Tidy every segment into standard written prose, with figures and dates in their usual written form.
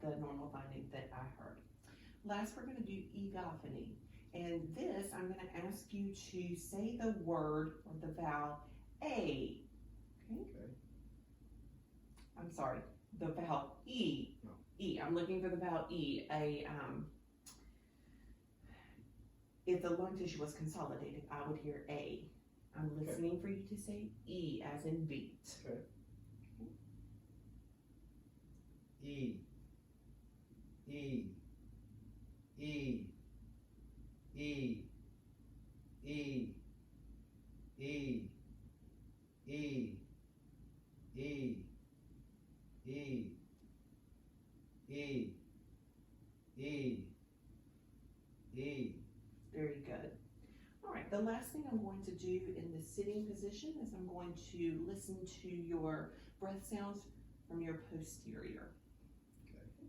the normal finding that I heard. Last, we're gonna do egophony. And this, I'm gonna ask you to say the word or the vowel A. Okay? Okay. I'm sorry, the vowel E. No. E. I'm looking for the vowel E. if the lung tissue was consolidated, I would hear A. I'm listening for you to say E as in beat. Okay. E, E, E, E, E, E, E, E, E, E, E, E. Very good. All right, the last thing I'm going to do in the sitting position is I'm going to listen to your breath sounds from your posterior. Okay.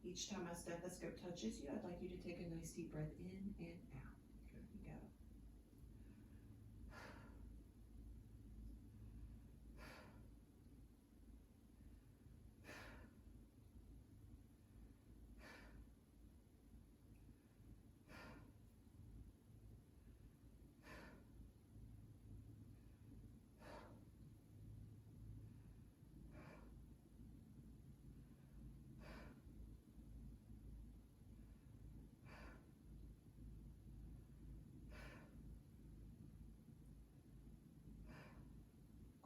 Each time my stethoscope touches you, I'd like you to take a nice deep breath in and out. There we go.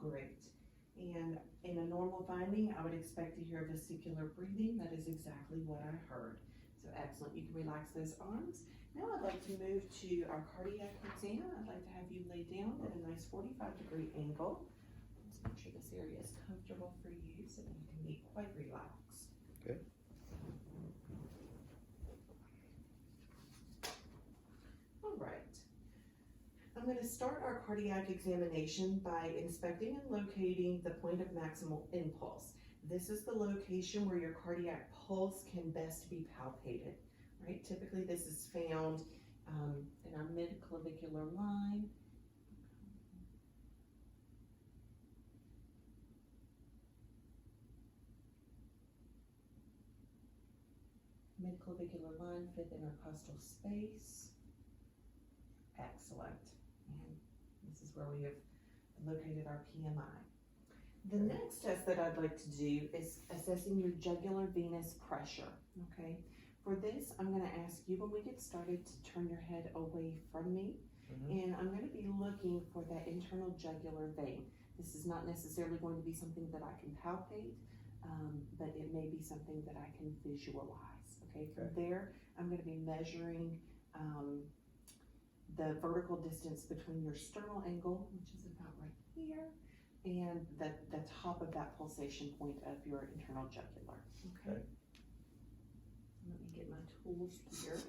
Great. And in a normal finding, I would expect to hear vesicular breathing. That is exactly what I heard. So excellent. You can relax those arms. Now I'd like to move to our cardiac exam. I'd like to have you lay down at a nice 45-degree angle. Let's make sure this area is comfortable for you so that you can be quite relaxed. Okay. All right. I'm going to start our cardiac examination by inspecting and locating the point of maximal impulse. This is the location where your cardiac pulse can best be palpated, right? Typically this is found in our mid-clavicular line. Mid-clavicular line, fifth intercostal space. Excellent. And this is where we have located our PMI. The next test that I'd like to do is assessing your jugular venous pressure, okay? For this, I'm gonna ask you when we get started to turn your head away from me, and I'm gonna be looking for that internal jugular vein. This is not necessarily going to be something that I can palpate, but it may be something that I can visualize, okay? From there, I'm gonna be measuring the vertical distance between your sternal angle, which is about right here, and the top of that pulsation point of your internal jugular, okay? Let me get my tools here.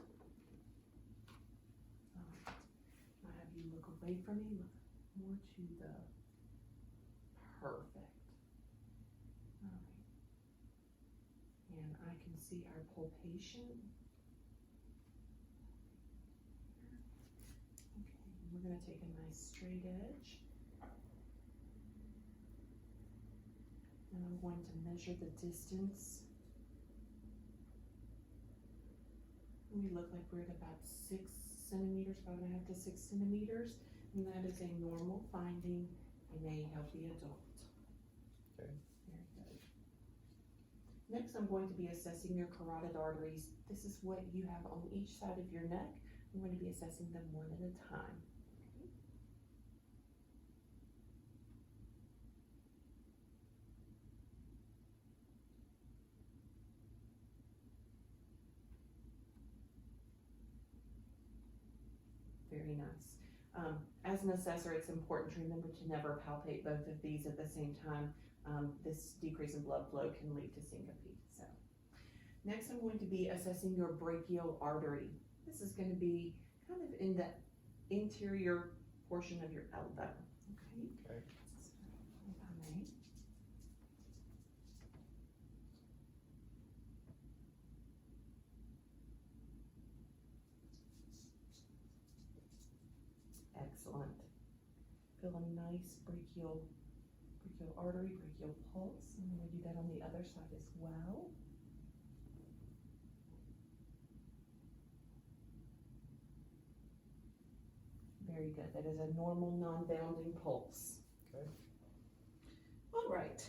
All right, I'll have you look away from me, look more to the, perfect. All right, and I can see our pulsation. We're going to take a nice straight edge, and I'm going to measure the distance. We look like we're at about 6 centimeters, 5.5 to 6 centimeters, and that is a normal finding in a healthy adult. Okay. Very good. Next, I'm going to be assessing your carotid arteries. This is what you have on each side of your neck. I'm going to be assessing them one at a time. Very nice. As an assessor, it's important to remember to never palpate both of these at the same time. This decrease in blood flow can lead to syncope. So, next I'm going to be assessing your brachial artery. This is going to be kind of in the interior portion of your elbow. Okay. Okay. So, if I may. Excellent. Feel a nice brachial artery, brachial pulse. And I'm going to do that on the other side as well. Very good. That is a normal, non-bounding pulse. Okay. All right.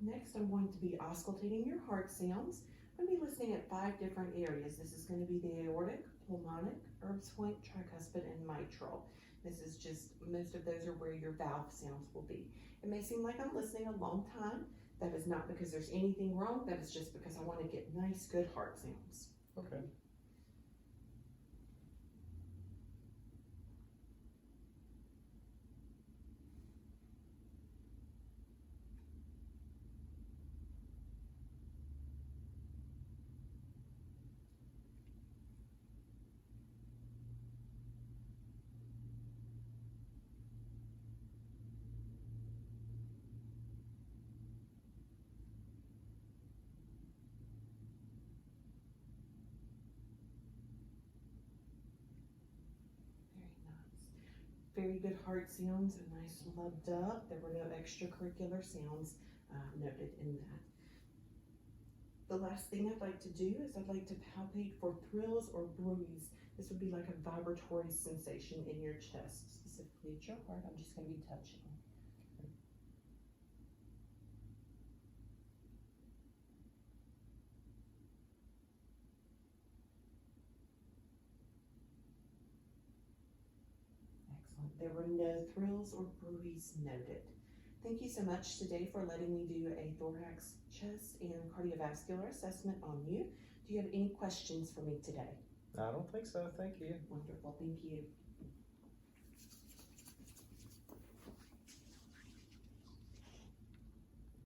Next, I'm going to be auscultating your heart sounds. I'm gonna be listening at 5 different areas. This is gonna be the aortic, pulmonic, Erb's point, tricuspid, and mitral. This is just, most of those are where your valve sounds will be. It may seem like I'm listening a long time. That is not because there's anything wrong. That is just because I want to get nice, good heart sounds. Okay. Very nice. Very good heart sounds, a nice loved up. There were no extracurricular sounds noted in that. The last thing I'd like to do is I'd like to palpate for thrills or bruise. This would be like a vibratory sensation in your chest, specifically at your heart. I'm just going to be touching. Excellent. There were no thrills or bruise noted. Thank you so much today for letting me do a thorax, chest, and cardiovascular assessment on you. Do you have any questions for me today? I don't think so. Thank you. Wonderful. Thank you.